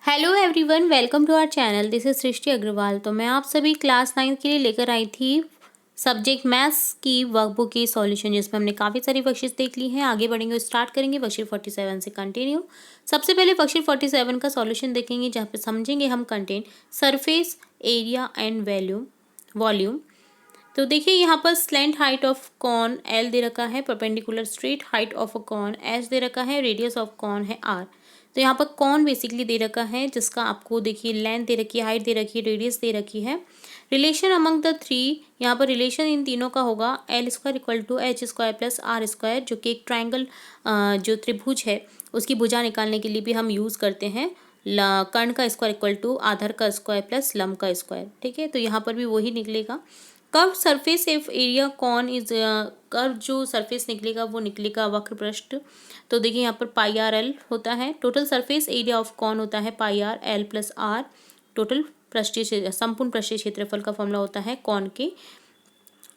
Hello everyone, welcome to our channel. This is Srishti Agarwal. तो मैं आप सभी क्लास 9 के लिए लेकर आई थी सब्जेक्ट मैथ्स की वर्कबुक की सॉल्यूशन, जिसमें हमने काफ़ी सारी वर्कशीट्स देख ली हैं। आगे बढ़ेंगे, स्टार्ट करेंगे वर्कशीट 47 से कंटिन्यू। सबसे पहले वर्कशीट 47 का सॉल्यूशन देखेंगे, जहाँ पे समझेंगे हम content, surface area and volume. तो देखिए यहाँ पर slant height of cone L दे रखा है, perpendicular straight height of a cone H दे रखा है, रेडियस ऑफ कॉन है आर। तो यहाँ पर कॉन बेसिकली दे रखा है, जिसका आपको देखिए लेंथ दे रखी है, हाइट दे रखी है, रेडियस दे रखी है। रिलेशन अमंग द थ्री, यहाँ पर रिलेशन इन तीनों का होगा L square equal to H square plus R square, जो कि एक ट्राइंगल जो त्रिभुज है उसकी भुजा निकालने के लिए भी हम यूज़ करते हैं। कर्ण का स्क्वायर इक्वल टू आधार का स्क्वायर प्लस लंब का स्क्वायर। ठीक है, तो यहाँ पर भी वही निकलेगा। Curve surface if area cone is, curve जो सरफेस निकलेगा वो निकलेगा वक्र पृष्ठ। तो देखिए यहाँ पर पाई आर एल होता है। Total surface area of cone होता है pi R L plus R. Total पृष्ठीय संपूर्ण पृष्ठीय क्षेत्रफल का फॉर्मूला होता है कॉन के,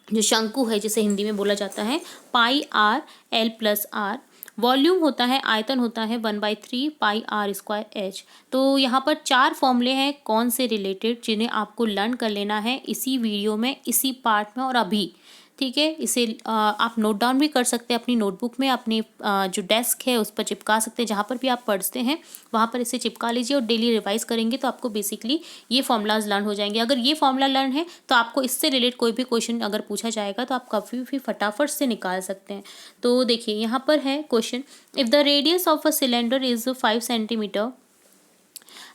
जो शंकु है जिसे हिंदी में बोला जाता है, pi R L plus R. Volume होता है, आयतन होता है 1/3 पाई आर स्क्वायर एच। तो यहाँ पर 4 फॉर्मूले हैं कौन से रिलेटेड, जिन्हें आपको लर्न कर लेना है इसी वीडियो में, इसी पार्ट में और अभी। ठीक है, इसे आप नोट डाउन भी कर सकते हैं अपनी नोटबुक में, अपने जो डेस्क है उस पर चिपका सकते हैं, जहाँ पर भी आप पढ़ते हैं वहाँ पर इसे चिपका लीजिए और डेली रिवाइज करेंगे तो आपको बेसिकली ये फॉर्मूलाज लर्न हो जाएंगे। अगर ये फॉर्मूला लर्न है तो आपको इससे रिलेट कोई भी क्वेश्चन अगर पूछा जाएगा तो आप कभी भी फटाफट से निकाल सकते हैं। तो देखिए यहाँ पर है question, if the radius of a cylinder is 5 centimetre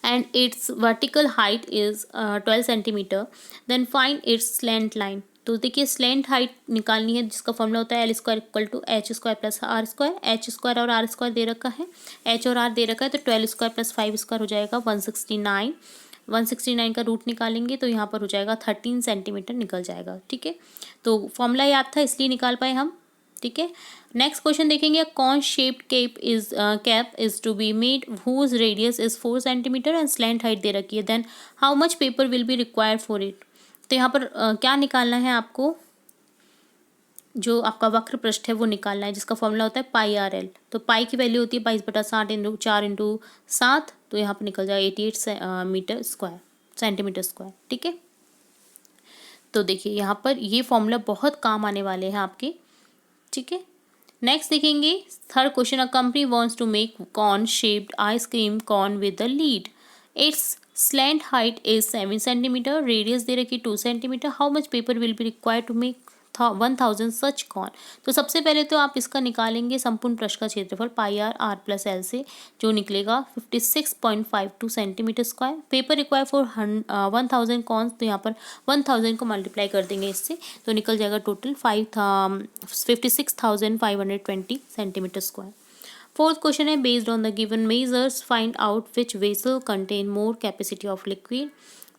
and its vertical height is 12 centimetre, then find its slant line। तो देखिए स्लैंट हाइट निकालनी है, जिसका फॉर्मूला होता है L square equal to H square plus R square. H square और R square दे रखा है, एच और आर दे रखा है, तो 12 स्क्वायर प्लस 5 स्क्वायर हो जाएगा 169। 169 का रूट निकालेंगे तो यहाँ पर हो जाएगा 13 सेंटीमीटर निकल जाएगा। ठीक है, तो फॉर्मूला याद था इसलिए निकाल पाए हम। ठीक है, नेक्स्ट क्वेश्चन देखेंगे, cone shaped cap is to be made whose radius is 4 centimetre and slant height दे रखी है, then how much paper will be required for it. तो यहाँ पर क्या निकालना है आपको, जो आपका वक्र पृष्ठ है वो निकालना है, जिसका फॉर्मूला होता है पाई आर एल। तो पाई की वैल्यू होती है 22/60 इंटू 4 इंटू 7, तो यहाँ पर निकल जाएगा 88 मीटर स्क्वायर, सेंटीमीटर स्क्वायर। ठीक है, तो देखिए यहाँ पर ये फॉर्मूला बहुत काम आने वाले हैं आपके। ठीक है, नेक्स्ट देखेंगे third question, a company wants to make corn shaped ice cream corn with the lid, its slant height is 7 centimetre, radius दे रखी 2 centimetre, how much paper will be required to make 1000 such corn. तो सबसे पहले तो आप इसका निकालेंगे संपूर्ण पृष्ठ का क्षेत्रफल पाई आर आर प्लस एल से, जो निकलेगा 56.52 centimetre square. Paper require for 1000 corn, तो यहाँ पर 1000 को मल्टीप्लाई कर देंगे इससे, तो निकल जाएगा total 56,520 centimetre square. Fourth question है, based on the given measures find out which vessel contain more capacity of liquid.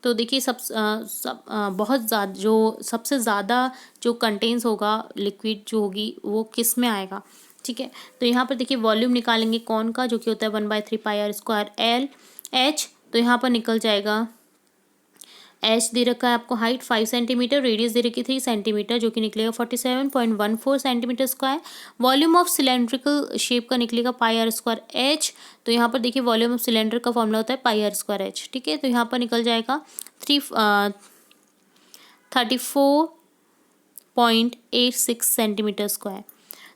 तो देखिए बहुत ज़्यादा जो सबसे ज़्यादा जो कंटेन्स होगा लिक्विड जो होगी वो किस में आएगा। ठीक है, तो यहाँ पर देखिए वॉल्यूम निकालेंगे कौन का, जो कि होता है 1/3 पाई आर स्क्वायर एल एच। तो यहाँ पर निकल जाएगा, एच दे रखा है आपको हाइट 5 सेंटीमीटर, रेडियस दे रखी 3 सेंटीमीटर, जो कि निकलेगा 47.14 centimetre square. Volume of cylindrical shape का निकलेगा पाई आर स्क्वायर एच। तो यहाँ पर देखिए वॉल्यूम ऑफ सिलेंडर का फॉर्मूला होता है पाई आर स्क्वायर एच। ठीक है, तो यहाँ पर निकल जाएगा 34.86 सेंटीमीटर स्क्वायर।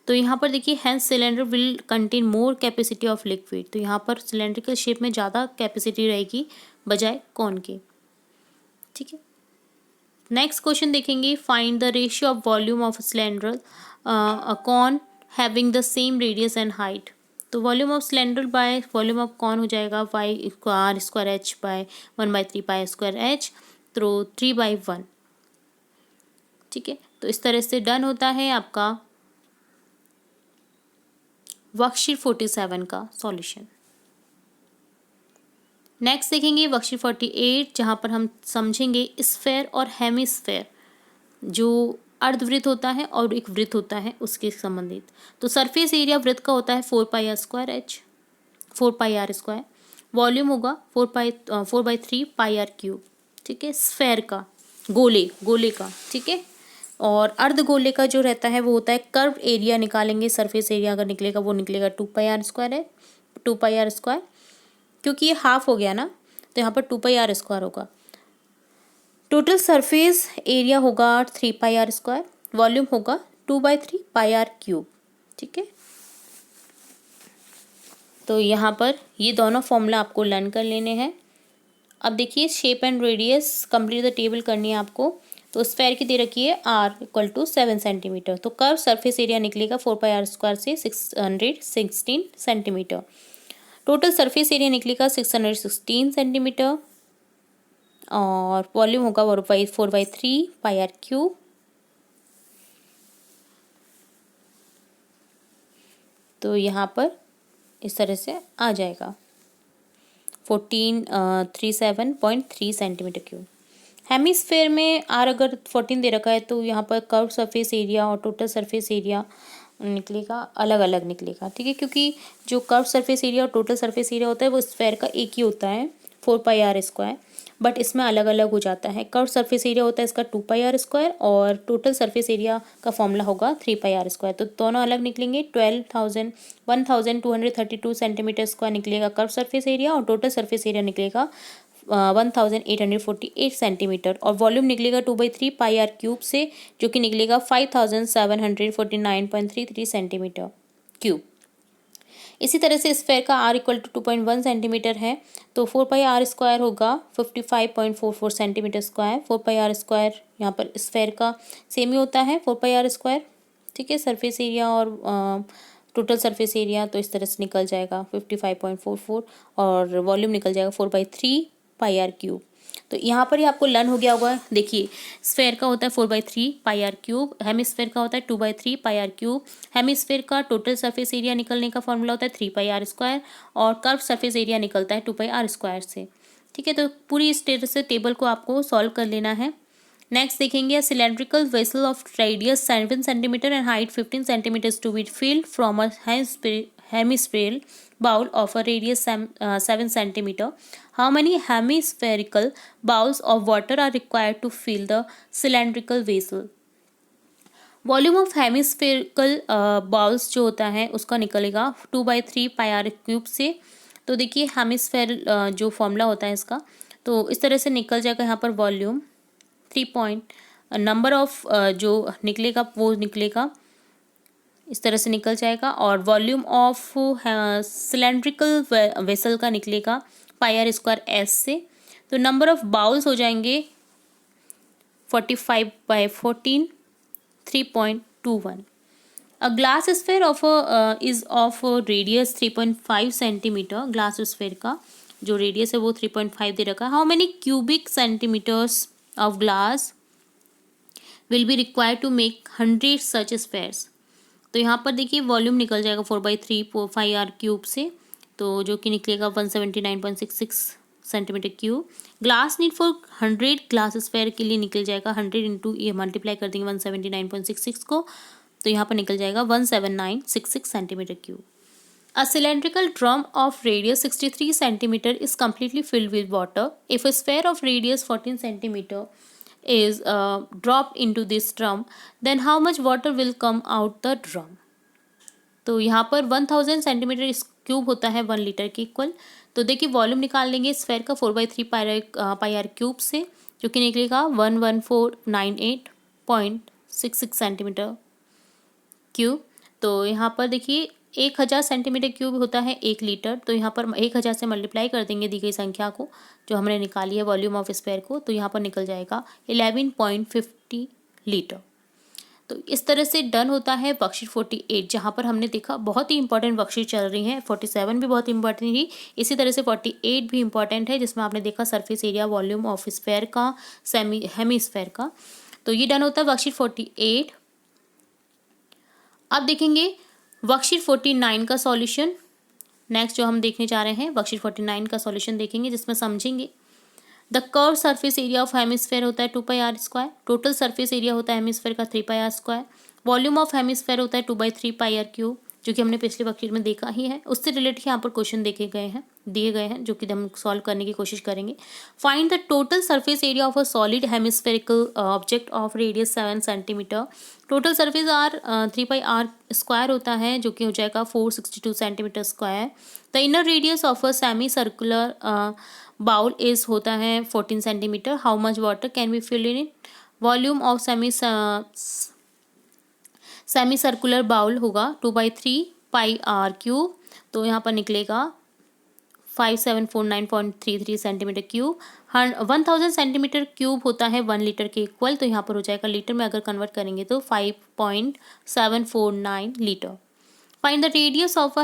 तो यहाँ पर देखिए hence cylinder will contain more capacity of liquid. तो यहाँ पर सिलेंड्रिकल शेप में ज़्यादा कैपेसिटी रहेगी बजाय कौन के। ठीक है, नेक्स्ट क्वेश्चन देखेंगे, find the ratio of volume of cylinder a cone having the same radius and height. तो volume of cylinder by volume of cone हो जाएगा pi r square h by 1/3 pi square h, तो 3/1। ठीक है, तो इस तरह से डन होता है आपका वर्कशीट 47 का सॉल्यूशन। नेक्स्ट देखेंगे वर्कशीट 48, जहाँ पर हम समझेंगे स्फेयर और हेमिस्फेयर, जो अर्धवृत्त होता है और एक वृत्त होता है उसके संबंधित। तो सरफेस एरिया वृत्त का होता है 4 pi r square h, 4 pi r square. Volume होगा 4/3 पाई आर क्यूब। ठीक है, स्फेयर का, गोले का। ठीक है, और अर्धगोले का जो रहता है वो होता है कर्व एरिया निकालेंगे, सरफेस एरिया अगर निकलेगा वो निकलेगा 2 पाई आर स्क्वायर है, 2 पाई आर स्क्वायर। क्योंकि ये हाफ हो गया ना, तो यहाँ पर 2πr² होगा। टोटल सरफेस एरिया होगा 3πr², वॉल्यूम होगा 2/3πr³। ठीक है, तो यहाँ पर ये दोनों फॉर्मूला आपको लर्न कर लेने हैं। अब देखिए shape and radius complete the table करनी है आपको। तो स्फेयर की दे रखी है r = 7 सेंटीमीटर, तो कर्व सरफेस एरिया निकलेगा 4πr² से 616 सेंटीमीटर। टोटल सरफेस एरिया निकलेगा 616 सेंटीमीटर और वॉल्यूम होगा 4/3πr³। तो यहाँ पर इस तरह से आ जाएगा 1437.3 सेंटीमीटर क्यूब। हेमिस्फेयर में आर अगर 14 दे रखा है तो यहाँ पर कर्व सरफेस एरिया और टोटल सरफेस एरिया निकलेगा अलग अलग निकलेगा। ठीक है, क्योंकि जो कर्व सरफेस एरिया और टोटल सरफेस एरिया होता है वो स्फेयर का एक ही होता है 4πr², बट इसमें अलग अलग हो जाता है। कर्व सरफेस एरिया होता है इसका 2πr² और टोटल सरफेस एरिया का फॉर्मूला होगा 3πr²। तो दोनों अलग निकलेंगे। 1232 सेंटीमीटर स्क्वायर निकलेगा कर्व सरफेस एरिया और टोटल सरफेस एरिया निकलेगा 1848 सेंटीमीटर और वॉल्यूम निकलेगा 2/3πr³ से, जो कि निकलेगा 5749.33 सेंटीमीटर क्यूब। इसी तरह से स्फेयर का r = 2.1 सेंटीमीटर है, तो 4πr² होगा 55.44 सेंटीमीटर स्क्वायर। 4πr² यहाँ पर स्फेयर का सेम ही होता है 4πr²। ठीक है, सरफेस एरिया और टोटल सरफेस एरिया तो इस तरह से निकल जाएगा 55.44 और वॉल्यूम निकल जाएगा 4/3πr³। तो यहाँ पर ही आपको लर्न हो गया होगा। देखिए स्फेयर का होता है 4/3πr³, हेमिस्फेयर का होता है 2/3πr³। हेमिस्फेयर का टोटल सरफेस एरिया निकलने का फॉर्मूला होता है 3πr² और कर्व सरफेस एरिया निकलता है 2πr² से। ठीक है, तो पूरी इस तरह से टेबल को आपको सॉल्व कर लेना है। नेक्स्ट देखेंगे cylindrical vessel of radius 7 centimetre and height 15 centimetre to be filled from a hemispherical bowl of a radius 7 centimeter. How many hemispherical bowls of water are required to fill the cylindrical vessel? Volume of hemispherical bowls जो होता है उसका निकलेगा 2/3πr³ से। तो देखिए hemisphere जो formula होता है इसका, तो इस तरह से निकल जाएगा यहाँ पर वॉल्यूम 3 नंबर ऑफ जो निकलेगा वो निकलेगा इस तरह से निकल जाएगा और वॉल्यूम ऑफ सिलेंड्रिकल वेसल का निकलेगा πr² से। तो नंबर ऑफ बाउल्स हो जाएंगे 45/14 3.21। A glass sphere of is of radius 3.5 centimetre. Glass sphere का जो रेडियस है वो 3.5 दे रखा है। How many cubic centimetres of glass will be required to make 100 such spheres. तो यहाँ पर देखिए वॉल्यूम निकल जाएगा 4/3πr³ से, तो जो कि निकलेगा 179.66 centimetre cube. Glass need for 100 glass sphere के लिए निकल जाएगा 100 इंटू ये मल्टीप्लाई कर देंगे 179.66 को, तो यहाँ पर निकल जाएगा 17966 centimetre cube. A cylindrical drum of radius 63 centimeter is completely filled with water. If a sphere of radius 14 centimeter is dropped into this drum, then how much water will come out the drum? तो यहाँ पर 1000 centimetre cube होता है 1 litre के equal. तो देखिए volume निकाल लेंगे स्फेयर का 4/3πr³ से, जो कि निकलेगा 11498.66 सेंटीमीटर क्यूब। तो यहाँ पर देखिए 1000 सेंटीमीटर क्यूब होता है 1 लीटर, तो यहाँ पर 1000 से मल्टीप्लाई कर देंगे दी गई संख्या को जो हमने निकाली है वॉल्यूम ऑफ स्फेयर को, तो यहाँ पर निकल जाएगा 11.50 लीटर। तो इस तरह से डन होता है वर्कशीट 48, जहाँ पर हमने देखा बहुत ही इंपॉर्टेंट वर्कशीट चल रही है। 47 भी बहुत इंपॉर्टेंट थी, इसी तरह से 48 भी इंपॉर्टेंट है, जिसमें आपने देखा surface area volume of sphere का हेमिस्फेयर का। तो ये डन होता है वर्कशीट 48। अब देखेंगे वर्कशीट 49 का सॉल्यूशन। नेक्स्ट जो हम देखने जा रहे हैं वर्कशीट 49 का सॉल्यूशन देखेंगे, जिसमें समझेंगे the curve surface area of hemisphere होता है 2πr², टोटल सरफेस एरिया होता है हेमिस्फेयर का 3πr², वॉल्यूम ऑफ हेमिस्फेयर होता है 2/3πr³, जो कि हमने पिछले वर्कशीट में देखा ही है, उससे रिलेटेड यहाँ पर क्वेश्चन दिए गए हैं जो कि हम सॉल्व करने की कोशिश करेंगे। Find the total surface area of a solid hemispherical object of radius 7 centimetre. Total surface R 3πr square होता है जो कि हो जाएगा 462 centimetre square. The inner radius of a semi circular bowl is होता है 14 centimetre. How much water can be fill in it. Volume of semi circular bowl होगा 2/3πr³। तो यहाँ पर निकलेगा 5749.33 सेंटीमीटर क्यूब। 1000 सेंटीमीटर क्यूब होता है 1 लीटर के इक्वल, तो यहाँ पर हो जाएगा लीटर में अगर कन्वर्ट करेंगे तो 5.749 litre. Find the radius of a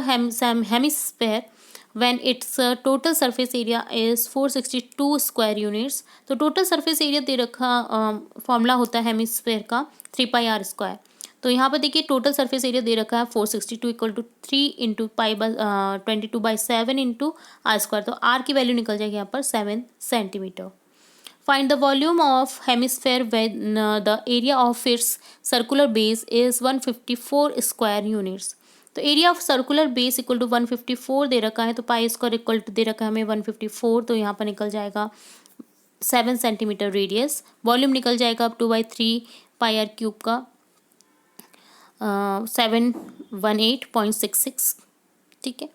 hemisphere when its total surface area is 462 square units. तो टोटल सरफेस एरिया दे रखा फॉर्मूला होता है हेमिस्फेयर का 3πr स्क्वायर। तो यहाँ पर देखिए टोटल सरफेस एरिया दे रखा है 462 equal to 3 into π/22/7 into r square. तो आर की वैल्यू निकल जाएगी यहाँ पर 7 centimetre. Find the volume of hemisphere when the area of its circular base is 154 square units. तो area of circular base equal to 154 दे रखा है, तो पाई स्क्वायर इक्वल टू दे रखा है हमें 154, तो यहाँ पर निकल जाएगा 7 सेंटीमीटर रेडियस। वॉल्यूम निकल जाएगा अब 2/3πr³ का 718.66। ठीक है,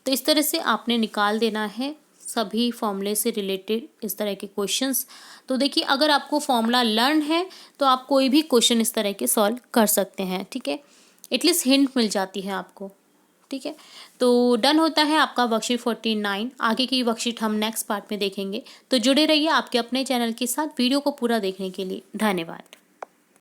तो इस तरह से आपने निकाल देना है सभी फॉर्मूले से रिलेटेड इस तरह के क्वेश्चंस। तो देखिए अगर आपको फॉर्मूला लर्न है तो आप कोई भी क्वेश्चन इस तरह के सॉल्व कर सकते हैं। ठीक है, एटलीस्ट हिंट मिल जाती है आपको। ठीक है, तो डन होता है आपका वर्कशीट 49। आगे की वर्कशीट हम नेक्स्ट पार्ट में देखेंगे, तो जुड़े रहिए आपके अपने चैनल के साथ वीडियो को पूरा देखने के लिए। धन्यवाद।